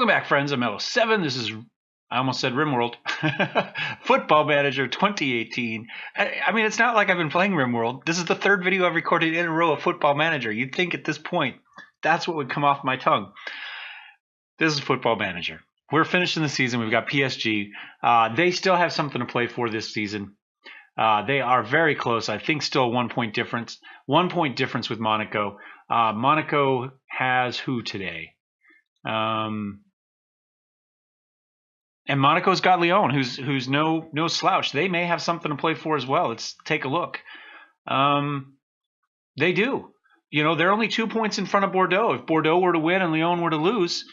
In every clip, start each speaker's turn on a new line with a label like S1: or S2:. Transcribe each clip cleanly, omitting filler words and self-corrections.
S1: Welcome back, friends. I'm Mellowseven. This is, I almost said RimWorld, Football Manager 2018. I mean, it's not like I've been playing RimWorld. This is the third video I've recorded in a row of Football Manager. You'd think at this point, that's what would come off my tongue. This is Football Manager. We're finishing the season. We've got PSG. They still have something to play for this season. They are very close. I think still 1 point difference. 1 point difference with Monaco. Monaco has who today? And Monaco's got Lyon, who's no slouch. They may have something to play for as well. Let's take a look. They do. You know, they're only 2 points in front of Bordeaux. If Bordeaux were to win and Lyon were to lose,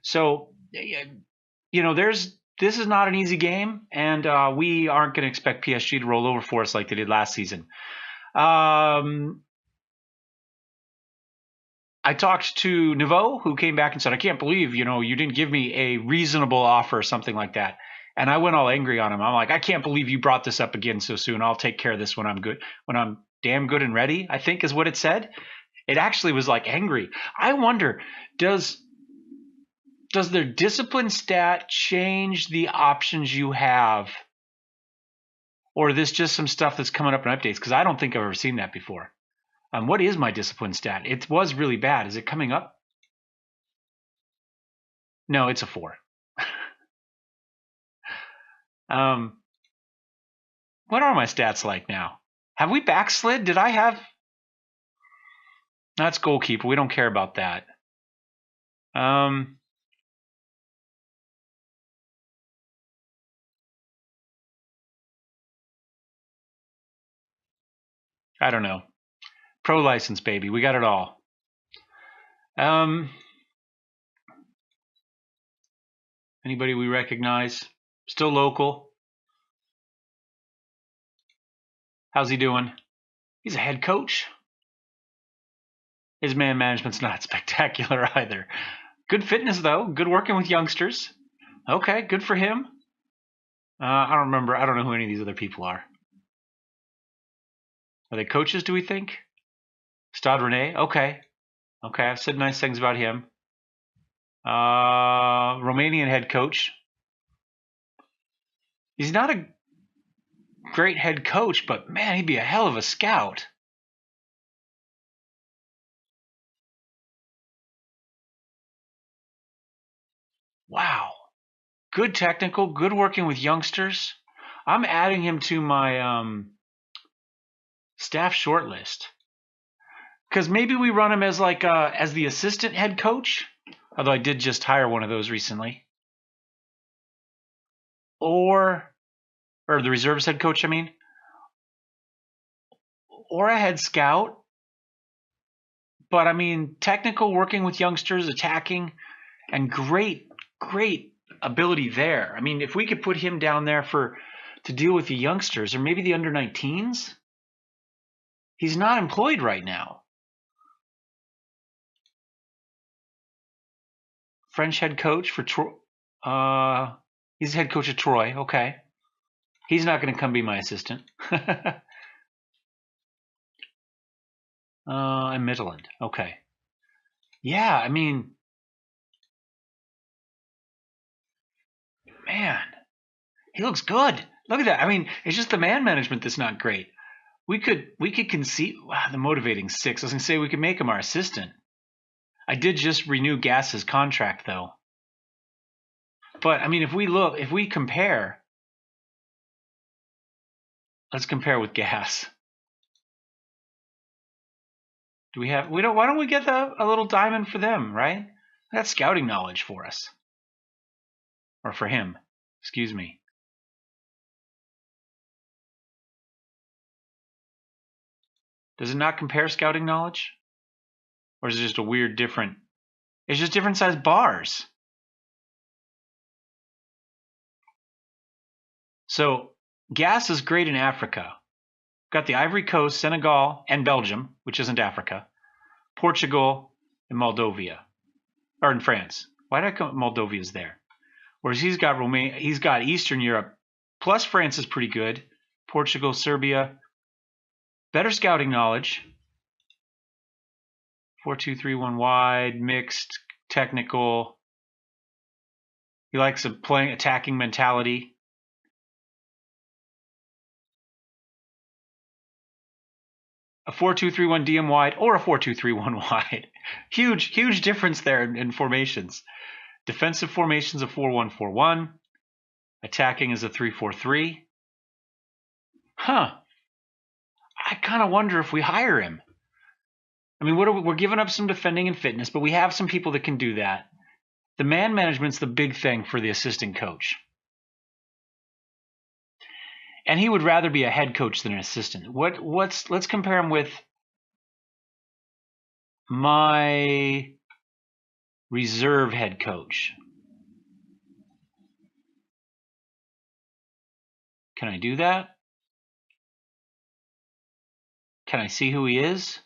S1: so you know, this is not an easy game, and we aren't going to expect PSG to roll over for us like they did last season. I talked to Nouveau, who came back and said, I can't believe, you didn't give me a reasonable offer or something like that. And I went all angry on him. I'm like, I can't believe you brought this up again so soon. I'll take care of this when I'm good, when I'm damn good and ready, I think is what it said. It actually was like angry. I wonder, does their discipline stat change the options you have? Or is this just some stuff that's coming up in updates? Because I don't think I've ever seen that before. What is my discipline stat? It was really bad. Is it coming up? No, it's a 4. What are my stats like now? Have we backslid? Did I have... That's goalkeeper. We don't care about that. I don't know. Pro license, baby. We got it all. Anybody we recognize? Still local. How's he doing? He's a head coach. His man management's not spectacular either. Good fitness, though. Good working with youngsters. Okay, good for him. I don't remember. I don't know who any of these other people are. Are they coaches, do we think? Stade Rennais? Okay. Okay, I've said nice things about him. Romanian head coach. He's not a great head coach, but man, he'd be a hell of a scout. Wow. Good technical, good working with youngsters. I'm adding him to my staff shortlist. Because maybe we run him as like as the assistant head coach. Although I did just hire one of those recently. Or the reserves head coach, I mean. Or a head scout. But I mean, technical, working with youngsters, attacking, and great ability there. I mean, if we could put him down there to deal with the youngsters, or maybe the under-19s. He's not employed right now. French head coach for Troy. He's head coach at Troy. Okay. He's not going to come be my assistant. And Midland. Okay. Yeah, I mean, man, he looks good. Look at that. I mean, it's just the man management that's not great. We could conceive. Wow, the motivating 6. I was going to say we could make him our assistant. I did just renew Gas's contract, though. But I mean, if we compare, let's compare with Gas. Do we have? Why don't we get a little diamond for them, right? That's scouting knowledge for us, or for him. Excuse me. Does it not compare scouting knowledge, or is it just a weird different? It's just different size bars. So Gas is great in Africa. Got the Ivory Coast, Senegal, and Belgium, which isn't Africa, Portugal, and Moldova, or in France. Why did I come? Moldova's there. Whereas he's got Romania, he's got Eastern Europe, plus France is pretty good. Portugal, Serbia, better scouting knowledge. 4-2-3-1 wide, mixed, technical. He likes a attacking mentality. A 4-2-3-1 DM wide or a 4-2-3-1 wide. Huge difference there in formations. Defensive formations a 4-1-4-1. Attacking is a 3-4-3. Huh. I kind of wonder if we hire him. I mean, we're giving up some defending and fitness, but we have some people that can do that. The man management's the big thing for the assistant coach. And he would rather be a head coach than an assistant. Let's compare him with my reserve head coach. Can I do that? Can I see who he is?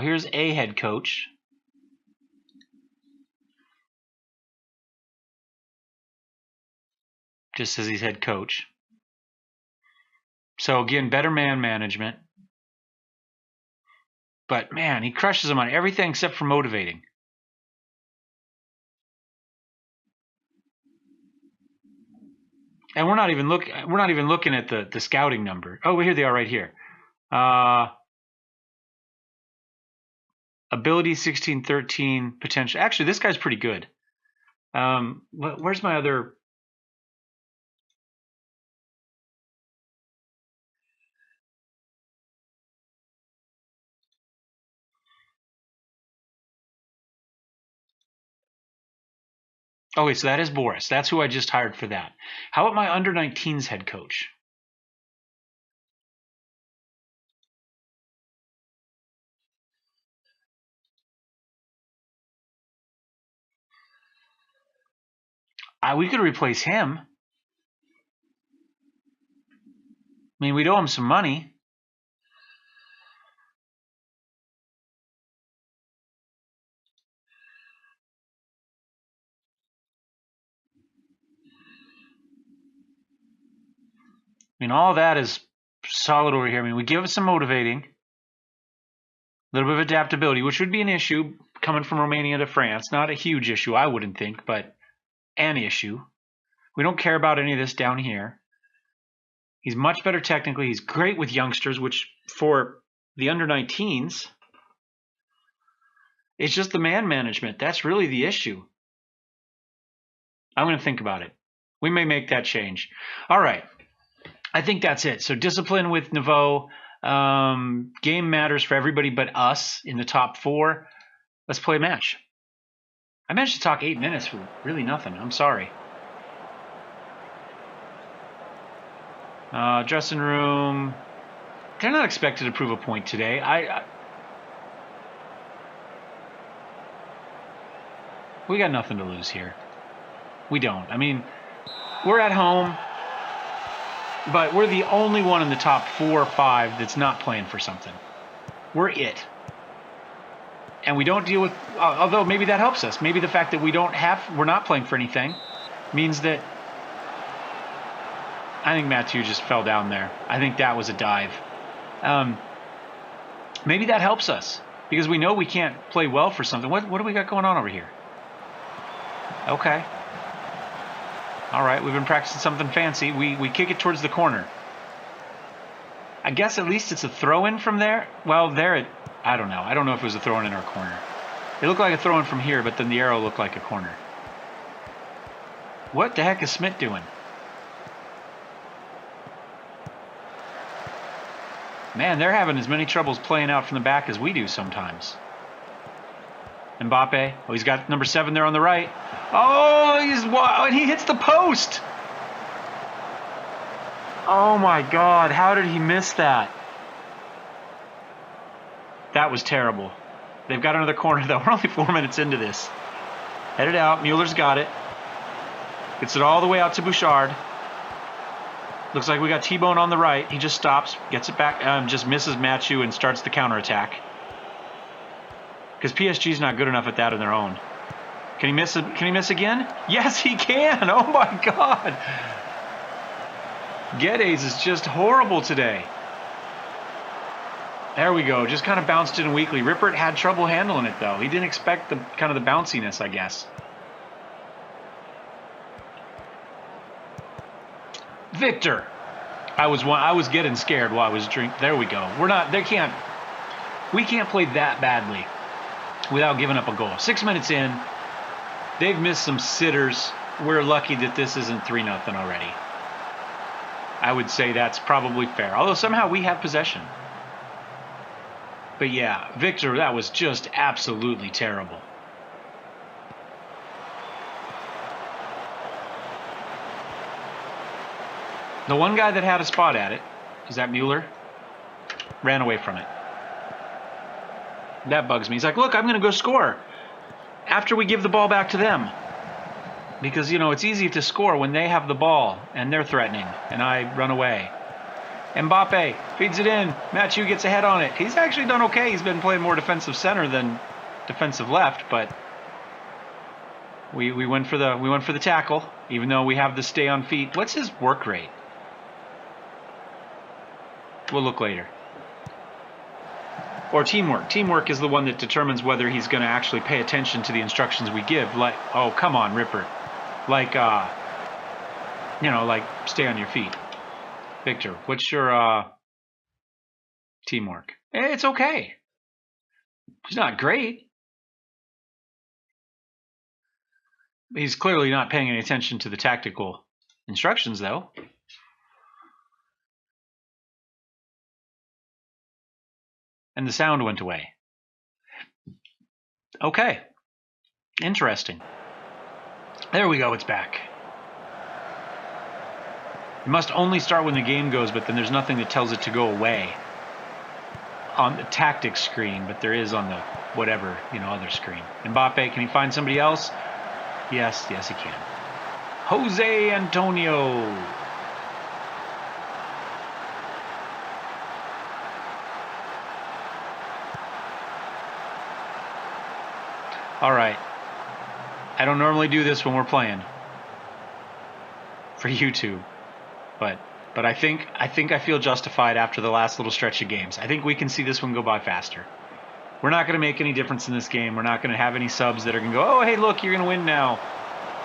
S1: Here's a head coach. Just says he's head coach. So again, better man management. But man, he crushes them on everything except for motivating. And we're not even looking at the scouting number. Oh, here they are right here. Ability 16-13, potential. Actually, this guy's pretty good. Where's my other? Okay, so that is Boris. That's who I just hired for that. How about my under-19s head coach? We could replace him. I mean, we'd owe him some money. I mean, all that is solid over here. I mean, we give us some motivating, a little bit of adaptability, which would be an issue coming from Romania to France. Not a huge issue, I wouldn't think, but an issue. We don't care about any of this down here. He's much better technically. He's great with youngsters, which for the under-19s, it's just the man management. That's really the issue. I'm going to think about it. We may make that change. All right. I think that's it. So discipline with Nouveau. Game matters for everybody but us in the top 4. Let's play a match. I managed to talk 8 minutes for really nothing. I'm sorry. Dressing room. They're not expected to prove a point today. We got nothing to lose here. We don't. I mean, we're at home, but we're the only one in the top 4 or 5 that's not playing for something. We're it. And we don't deal with, although maybe that helps us. Maybe the fact that we're not playing for anything means that, I think Mathieu just fell down there. I think that was a dive. Maybe that helps us because we know we can't play well for something. What do we got going on over here? Okay. All right, we've been practicing something fancy. We kick it towards the corner. I guess at least it's a throw-in from there. Well, I don't know. I don't know if it was a throw-in or corner. It looked like a throw-in from here, but then the arrow looked like a corner. What the heck is Smith doing? Man, they're having as many troubles playing out from the back as we do sometimes. Mbappe. Oh, he's got number 7 there on the right. Oh, and he hits the post. Oh my God, how did he miss that? That was terrible. They've got another corner though. We're only 4 minutes into this. Headed out. Mueller's got it. Gets it all the way out to Bouchard. Looks like we got T-Bone on the right. He just stops, gets it back, just misses Mathieu and starts the counterattack. Because PSG's not good enough at that on their own. Can he miss? Can he miss again? Yes, he can. Oh my God. Guedes is just horrible today. There we go. Just kind of bounced in weakly. Rippert had trouble handling it, though. He didn't expect the kind of the bounciness, I guess. Victor. I was getting scared while I was drinking. There we go. We can't play that badly without giving up a goal. 6 minutes in. They've missed some sitters. We're lucky that this isn't 3-0 already. I would say that's probably fair. Although somehow we have possession. But yeah, Victor, that was just absolutely terrible. The one guy that had a spot at it, is that Mueller? Ran away from it. That bugs me. He's like, look, I'm going to go score after we give the ball back to them. Because, you know, it's easy to score when they have the ball and they're threatening and I run away. Mbappe feeds it in. Mathieu gets ahead on it. He's actually done okay. He's been playing more defensive center than defensive left, but we went for the tackle, even though we have the stay on feet. What's his work rate? We'll look later. Or teamwork. Teamwork is the one that determines whether he's going to actually pay attention to the instructions we give. Like, oh, come on, Ripper. Like, you know, like, stay on your feet. Victor, what's your teamwork? It's okay. He's not great. He's clearly not paying any attention to the tactical instructions, though. And the sound went away. Okay. Interesting. There we go, it's back. It must only start when the game goes, but then there's nothing that tells it to go away on the tactics screen, but there is on the whatever, you know, other screen. Mbappe, can he find somebody else? Yes, he can. Jose Antonio. All right. I don't normally do this when we're playing for YouTube, but I think I feel justified after the last little stretch of games. I think we can see this one go by faster. We're not going to make any difference in this game. We're not going to have any subs that are going to go, oh, hey, look, you're going to win now.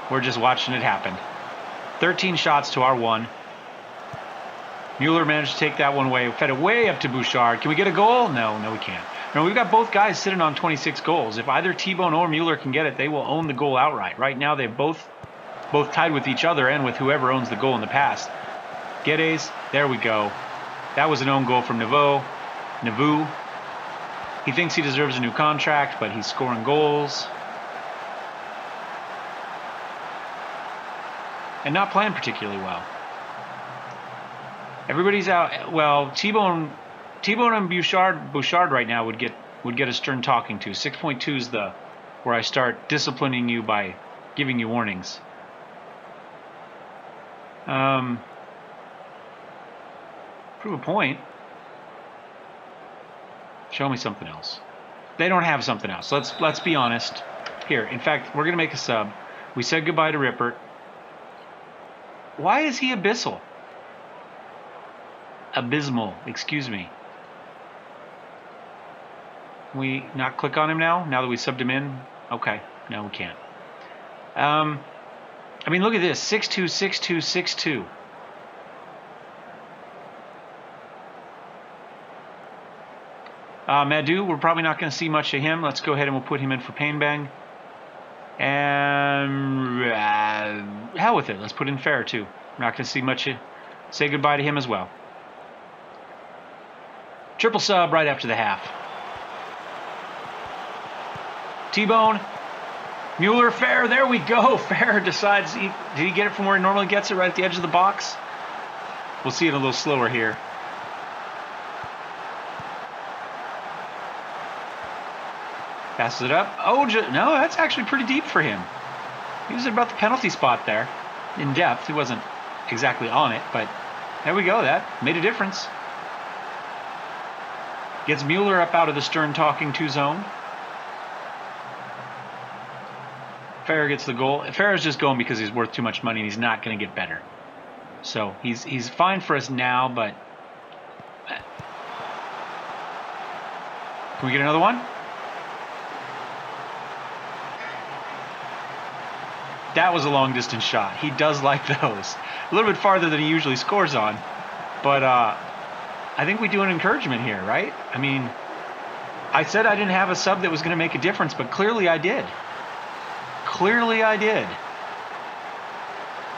S1: We're just watching it happen. 13 shots to our 1. Mueller managed to take that one away. Fed it way up to Bouchard. Can we get a goal? No, we can't. No, we've got both guys sitting on 26 goals. If either T-Bone or Mueller can get it, they will own the goal outright. Right now, they've both tied with each other and with whoever owns the goal in the past. Guedes, there we go. That was an own goal from Navu. He thinks he deserves a new contract, but he's scoring goals. And not playing particularly well. Everybody's out. Well, T-Bone and Bouchard right now would get a stern talking to. 6.2 is where I start disciplining you by giving you warnings. Prove a point. Show me something else. They don't have something else. Let's be honest. Here, in fact, we're gonna make a sub. We said goodbye to Rippert. Why is he abyssal? Abysmal, excuse me. Can we not click on him now that we subbed him in? Okay, no, we can't. I mean, look at this. 6'2", 6'2", 6'2". Madu, we're probably not going to see much of him. Let's go ahead and we'll put him in for Pain Bang. And hell with it. Let's put in Fair too. We're not going to see much. Say goodbye to him as well. Triple sub right after the half. T-Bone. Mueller, Fair. There we go. Fair decides. Did he get it from where he normally gets it, right at the edge of the box? We'll see it a little slower here. Passes it up. Oh, no, that's actually pretty deep for him. He was at about the penalty spot there. In depth. He wasn't exactly on it, but there we go. That made a difference. Gets Mueller up out of the stern talking to zone. Fair gets the goal. Fair is just going because he's worth too much money and he's not going to get better. So he's fine for us now, but Can we get another one? That was a long distance shot. He does like those. A little bit farther than he usually scores on. But I think we do an encouragement here, right? I mean, I said I didn't have a sub that was going to make a difference, but clearly I did. Clearly I did.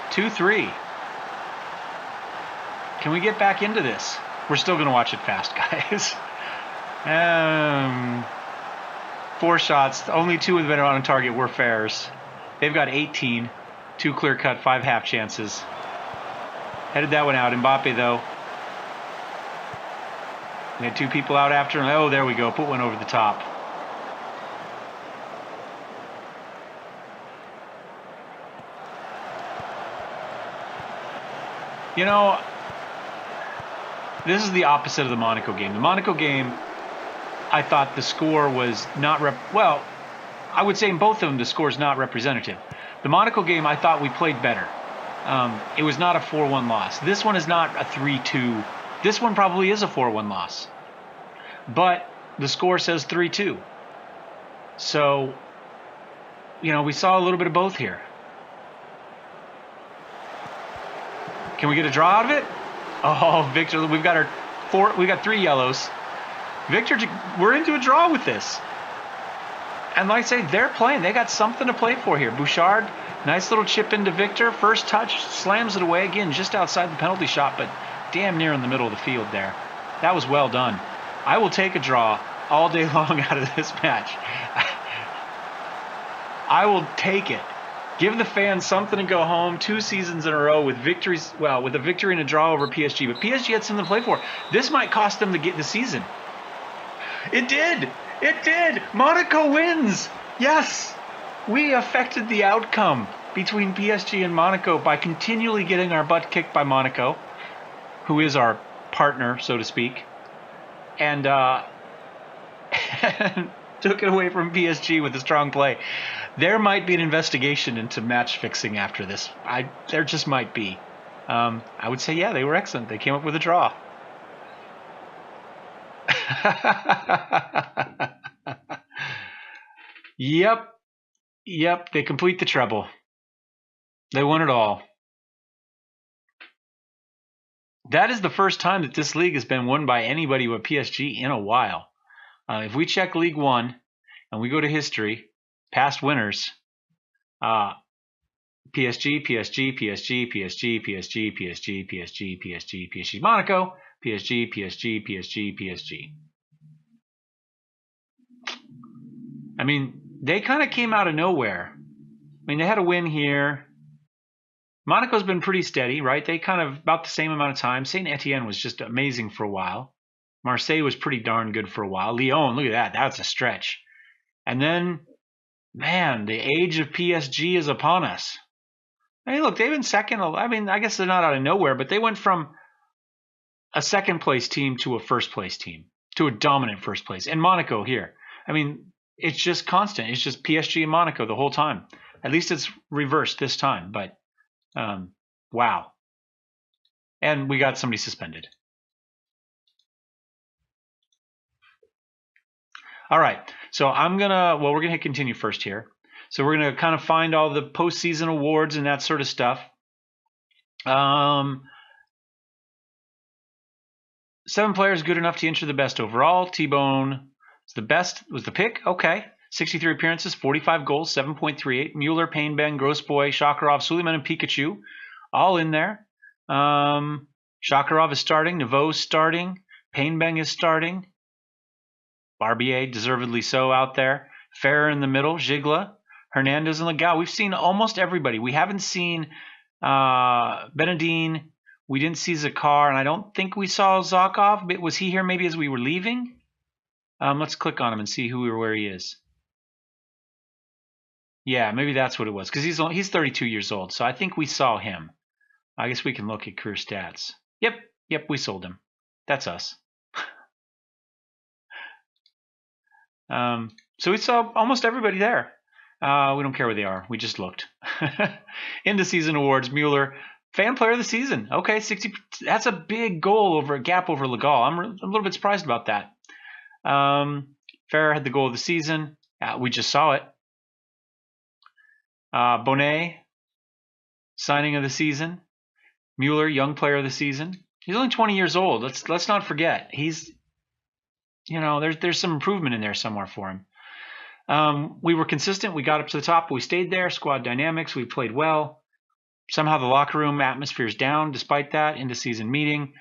S1: 2-3. Can we get back into this? We're still going to watch it fast, guys. 4 shots. Only 2 have been on target were fairs. They've got 18. 2 clear cut, 5 half chances. Headed that one out. Mbappe, though. We had 2 people out after him. Oh, there we go. Put one over the top. You know, this is the opposite of the Monaco game. The Monaco game, I thought the score was not well, I would say in both of them the score is not representative. The Monaco game, I thought we played better. It was not a 4-1 loss. This one is not a 3-2. This one probably is a 4-1 loss. But the score says 3-2. So, you know, we saw a little bit of both here. Can we get a draw out of it? Oh, Victor, we've got 3 yellows. Victor, we're into a draw with this. And like I say, they're playing. They got something to play for here. Bouchard, nice little chip into Victor. First touch, slams it away again, just outside the penalty shot, but damn near in the middle of the field there. That was well done. I will take a draw all day long out of this match. I will take it. Give the fans something to go home. 2 seasons in a row with victories. Well, with a victory and a draw over PSG. But PSG had something to play for. This might cost them to get the season. It did. It did. Monaco wins. Yes. We affected the outcome between PSG and Monaco by continually getting our butt kicked by Monaco, who is our partner, so to speak. And took it away from PSG with a strong play. There might be an investigation into match fixing after this. There just might be. I would say, yeah, they were excellent. They came up with a draw. Yep. They complete the treble. They won it all. That is the first time that this league has been won by anybody but PSG in a while. If we check League One and we go to history, past winners, PSG, Monaco, PSG. I mean, they kind of came out of nowhere. I mean, they had a win here. Monaco's been pretty steady, right? They kind of about the same amount of time. Saint-Etienne was just amazing for a while. Marseille was pretty darn good for a while. Lyon, look at that. That's a stretch. And then, man, the age of PSG is upon us. Hey, look, they've been second. I mean, I guess they're not out of nowhere, but they went from a second-place team to a first-place team, to a dominant first place. And Monaco here. I mean, it's just constant. It's just PSG and Monaco the whole time. At least it's reversed this time, but wow. And we got somebody suspended. All right, so we're going to hit continue first here. So we're going to kind of find all the postseason awards and that sort of stuff. 7 players good enough to enter the best overall. T-Bone was the pick. Okay. 63 appearances, 45 goals, 7.38. Mueller, Painbang, Grossboy, Shakarov, Suleiman, and Pikachu all in there. Shakarov is starting. Nouveau's starting. Painbang is starting. Barbier, deservedly so, out there. Ferrer in the middle. Gigla, Hernandez, and Legal. We've seen almost everybody. We haven't seen Benedine. We didn't see Zakar, and I don't think we saw Zakov. But was he here maybe as we were leaving? Let's click on him and see where he is. Yeah, maybe that's what it was, because he's 32 years old, so I think we saw him. I guess we can look at career stats. Yep, we sold him. That's us. So we saw almost everybody there. We don't care where they are. We just looked. Into season awards, Mueller, fan player of the season. Okay, 60. That's a big gap over Legal. I'm a little bit surprised about that. Fair had the goal of the season. We just saw it. Bonet, signing of the season. Mueller, young player of the season. He's only 20 years old. Let's not forget. He's, there's some improvement in there somewhere for him. We were consistent. We got up to the top. We stayed there. Squad dynamics. We played well. Somehow the locker room atmosphere is down despite that. Into season meeting.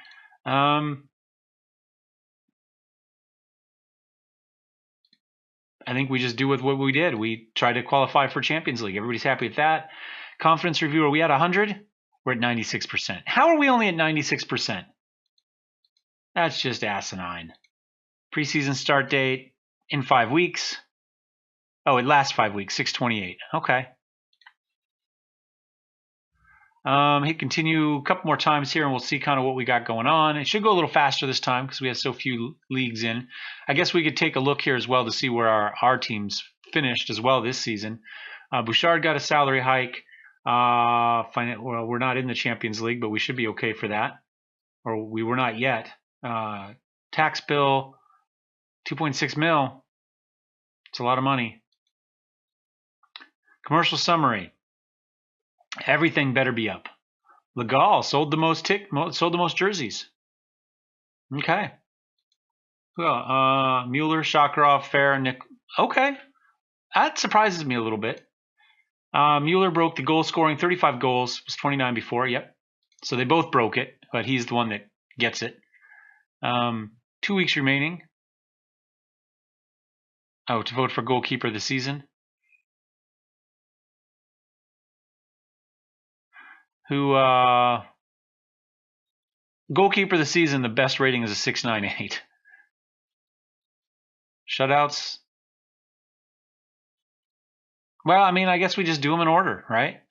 S1: I think we just do with what we did. We tried to qualify for Champions League. Everybody's happy with that. Confidence review, are we at 100? We're at 96%. How are we only at 96%? That's just asinine. Preseason start date in 5 weeks. Oh, it lasts 5 weeks, 6/28. Okay. Hit continue a couple more times here, and we'll see kind of what we got going on. It should go a little faster this time because we have so few leagues in. I guess we could take a look here as well to see where our teams finished as well this season. Bouchard got a salary hike. Well, we're not in the Champions League, but we should be okay for that. Or we were not yet. Tax bill, 2.6 mil. It's a lot of money. Commercial summary. Everything better be up. Legal sold the most jerseys. Okay. Well, Mueller, Shakarov, Fair, Nick. Okay, that surprises me a little bit. Mueller broke the goal scoring, 35 goals. Was 29 before. Yep. So they both broke it, but he's the one that gets it. 2 weeks remaining. Oh, to vote for goalkeeper of the season. Goalkeeper of the season, the best rating is a 6.98. Shutouts. Well, I mean, I guess we just do them in order, right?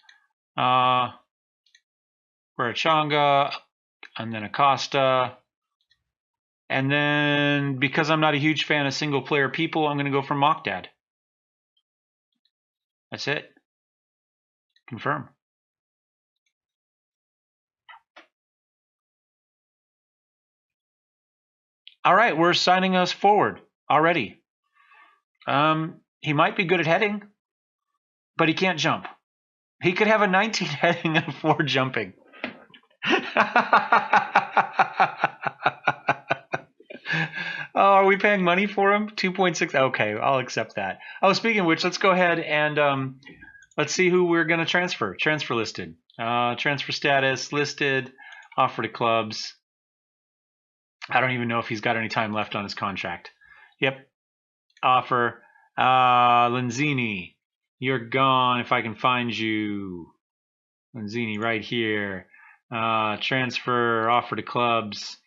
S1: Burachanga, and then Acosta. And then, because I'm not a huge fan of single-player people, I'm going to go for Mockdad. That's it. Confirm. All right, we're signing us forward already. He might be good at heading, but he can't jump. He could have a 19 heading and a 4 jumping. Oh, are we paying money for him? 2.6. Okay, I'll accept that. Oh, speaking of which, let's go ahead and let's see who we're going to transfer. Transfer listed. Transfer status listed. Offer to clubs. I don't even know if he's got any time left on his contract. Yep. Offer. Lenzini. You're gone if I can find you. Lenzini right here. Transfer. Offer to clubs.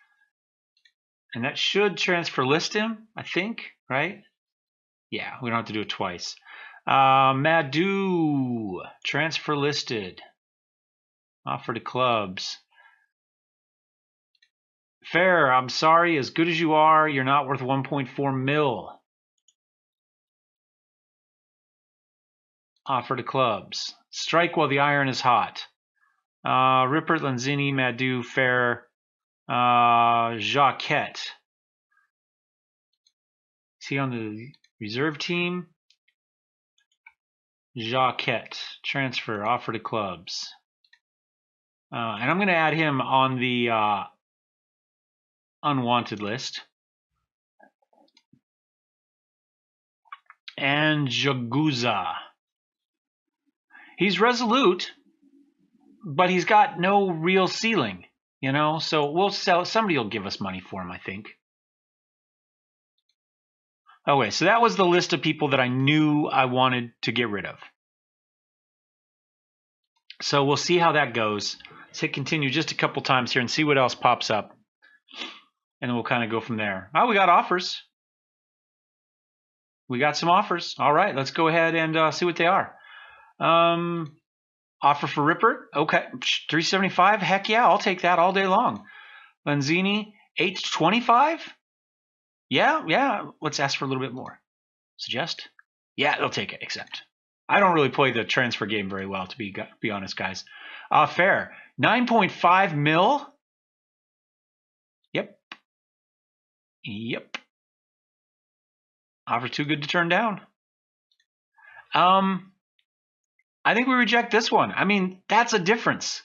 S1: And that should transfer list him, I think, right? Yeah, we don't have to do it twice. Madhu. Transfer listed. Offer to clubs. Fair, I'm sorry, as good as you are, you're not worth 1.4 mil. Offer to clubs. Strike while the iron is hot. Rippert, Lanzini, Madhu, Fair, Jacquette. Is he on the reserve team? Jacquette. Transfer, offer to clubs. And I'm going to add him on the unwanted list. And Jaguza. He's resolute, but he's got no real ceiling, you know? So we'll sell. Somebody will give us money for him, I think. Okay, so that was the list of people that I knew I wanted to get rid of. So we'll see how that goes. Let's hit continue just a couple times here and see what else pops up. And then we'll kind of go from there. Oh, we got offers. We got some offers. All right, let's go ahead and see what they are. Offer for Rippert. Okay, 375. Heck yeah, I'll take that all day long. Lanzini, 825. Yeah. Let's ask for a little bit more. Suggest? Yeah, they'll take it. Accept. I don't really play the transfer game very well, to be honest, guys. Fair. 9.5 mil. Yep. Offer too good to turn down. I think we reject this one. I mean, that's a difference.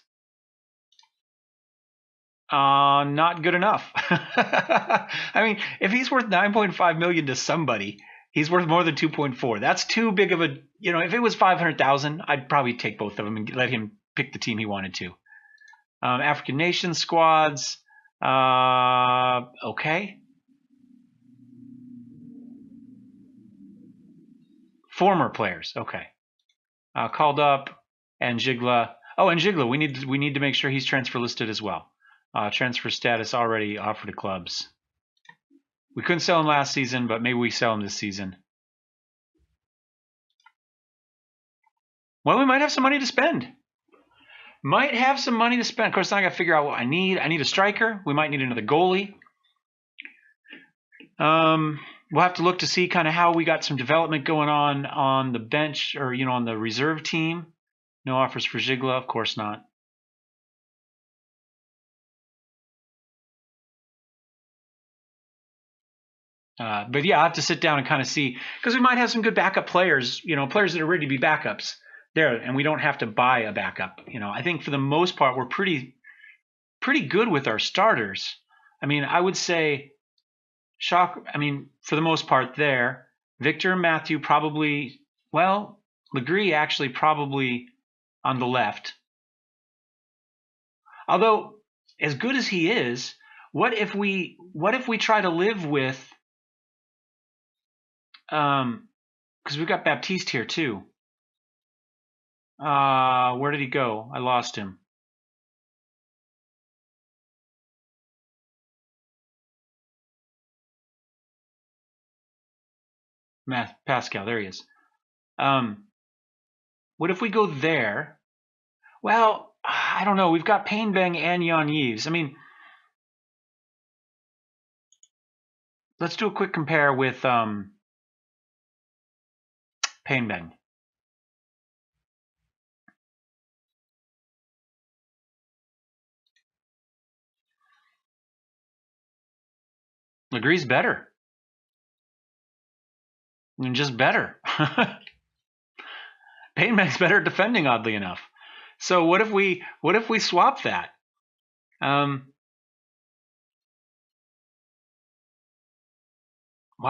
S1: Not good enough. I mean, if he's worth 9.5 million to somebody, he's worth more than 2.4. That's too big of a, if it was 500,000, I'd probably take both of them and let him pick the team he wanted to. African nation squads. Okay. Former players. Okay. Called up and Jigla. Oh, and Jigla, we need to make sure he's transfer listed as well. Transfer status already offered to clubs. We couldn't sell him last season, but maybe we sell him this season. Well, we might have some money to spend. Might have some money to spend. Of course, now I got to figure out what I need. I need a striker. We might need another goalie. We'll have to look to see kind of how we got some development going on the bench or, on the reserve team. No offers for Jigla, of course not. But yeah, I'll have to sit down and kind of see, because we might have some good backup players, players that are ready to be backups there, and we don't have to buy a backup. I think for the most part, we're pretty good with our starters. I mean, I would say for the most part there, Victor and Matthew probably, Legree actually probably on the left. Although, as good as he is, what if we try to live with, because we've got Baptiste here too. Where did he go? I lost him. Pascal, there he is. What if we go there? Well, I don't know. We've got Painbang and Jan Yves. I mean, let's do a quick compare with Painbang. Legree's better. I mean, just better. Painbang's better at defending, oddly enough. So what if we swap that? Why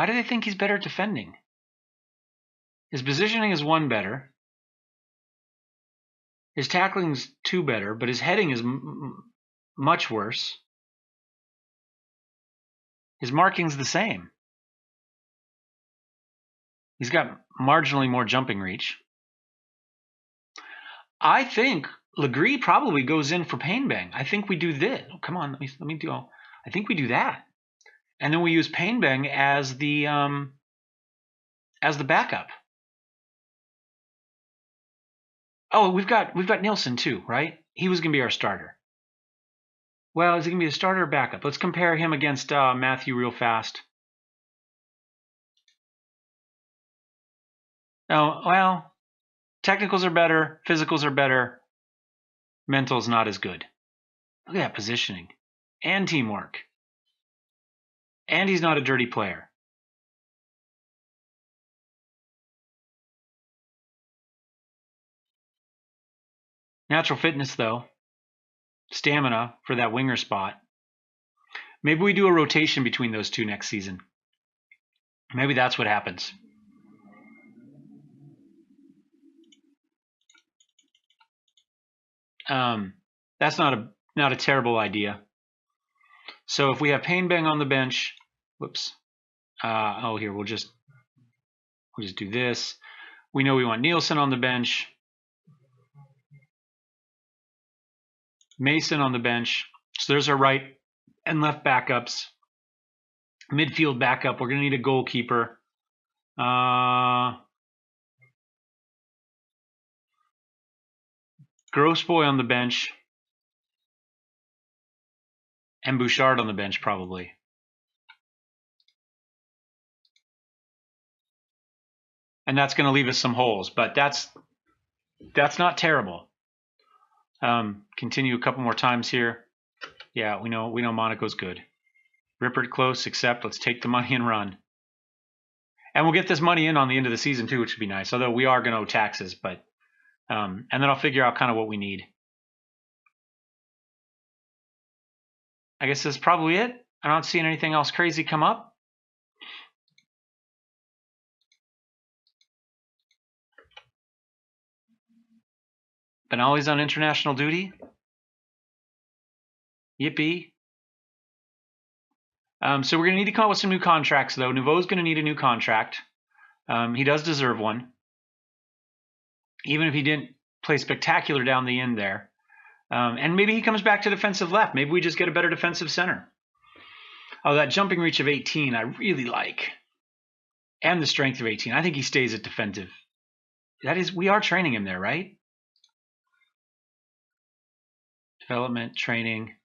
S1: do they think he's better at defending? His positioning is 1 better. His tackling's 2 better, but his heading is much worse. His marking's the same. He's got marginally more jumping reach. I think Legree probably goes in for Painbang. I think we do this. Oh, come on, let me do. I think we do that, and then we use Painbang as the backup. Oh, we've got Nielsen too, right? He was going to be our starter. Well, is he going to be a starter or backup? Let's compare him against Matthew real fast. Oh, well, technicals are better, physicals are better, mental's not as good. Look at that positioning and teamwork. And he's not a dirty player. Natural fitness, though. Stamina for that winger spot. Maybe we do a rotation between those two next season. Maybe that's what happens. That's not a terrible idea. So if we have Painbang on the bench, whoops. Here we'll just do this. We know we want Nielsen on the bench. Mason on the bench. So there's our right and left backups. Midfield backup. We're going to need a goalkeeper. Grossboy on the bench. And Bouchard on the bench, probably. And that's going to leave us some holes, but that's not terrible. Continue a couple more times here. Yeah, we know Monaco's good. Rippert close, except let's take the money and run. And we'll get this money in on the end of the season too, which would be nice. Although we are going to owe taxes, but and then I'll figure out kind of what we need. I guess that's probably it. I'm not seeing anything else crazy come up. Benali's on international duty. Yippee. So we're going to need to come up with some new contracts, though. Nouveau's going to need a new contract. He does deserve one. Even if he didn't play spectacular down the end there. And maybe he comes back to defensive left. Maybe we just get a better defensive center. Oh, that jumping reach of 18 I really like. And the strength of 18. I think he stays at defensive. That is, we are training him there, right? Development, training.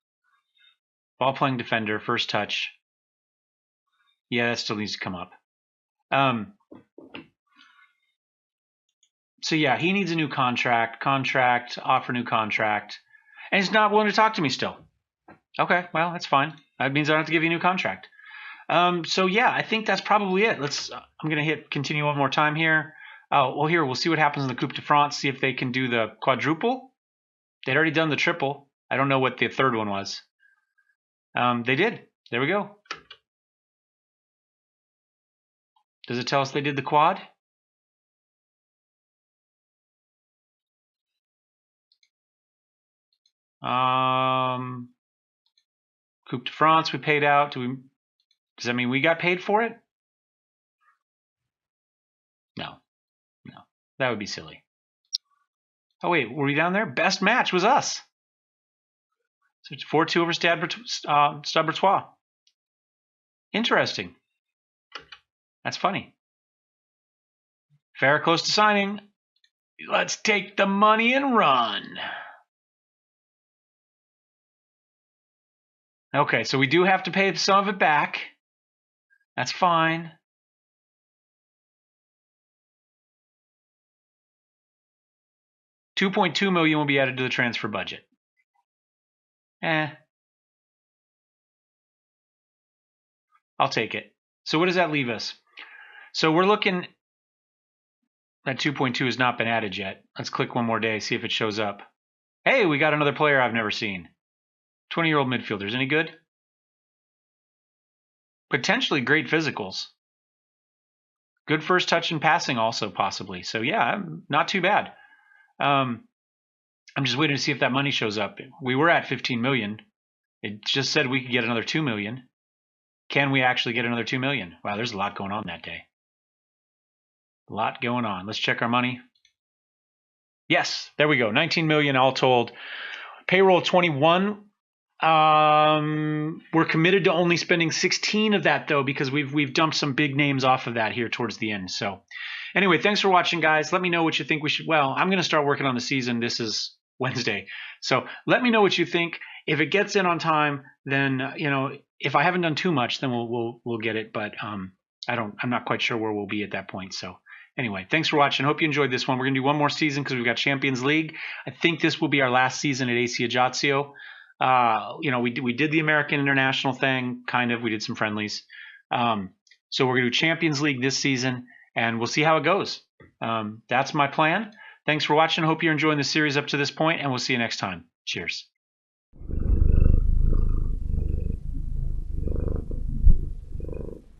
S1: Ball playing defender, first touch. Yeah, that still needs to come up. So yeah, he needs a new contract, offer new contract. And he's not willing to talk to me still. Okay, well, that's fine. That means I don't have to give you a new contract. So yeah, I think that's probably it. I'm going to hit continue one more time here. Oh, well, here, we'll see what happens in the Coupe de France, see if they can do the quadruple. They'd already done the triple. I don't know what the third one was. They did. There we go. Does it tell us they did the quad? Coupe de France we paid out. Does that mean we got paid for it? No. That would be silly. Oh wait, were we down there? Best match was us. So it's 4-2 over Stade Brestois. Interesting. That's funny. Fair close to signing. Let's take the money and run. Okay, so we do have to pay some of it back. That's fine. $2.2 million will be added to the transfer budget. I'll take it. So what does that leave us? So we're looking. That 2.2 has not been added yet. Let's click one more day, see if it shows up. Hey, we got another player I've never seen. 20-year-old midfielders. Any good? Potentially great physicals. Good first touch and passing also, possibly. So yeah, not too bad. I'm just waiting to see if that money shows up. We were at 15 million. It just said we could get another 2 million. Can we actually get another 2 million? Wow, there's a lot going on that day. A lot going on. Let's check our money. Yes, there we go. 19 million all told. Payroll 21. We're committed to only spending 16 of that though, because we've dumped some big names off of that here towards the end. So anyway, thanks for watching, guys. Let me know what you think we should. Well, I'm going to start working on the season. This is Wednesday. So let me know what you think. If it gets in on time, then, if I haven't done too much, then we'll get it. But I'm not quite sure where we'll be at that point. So anyway, thanks for watching. Hope you enjoyed this one. We're going to do one more season because we've got Champions League. I think this will be our last season at AC Ajaccio. We did the American International thing, kind of. We did some friendlies. So we're going to do Champions League this season, and we'll see how it goes. That's my plan. Thanks for watching. Hope you're enjoying the series up to this point, and we'll see you next time. Cheers.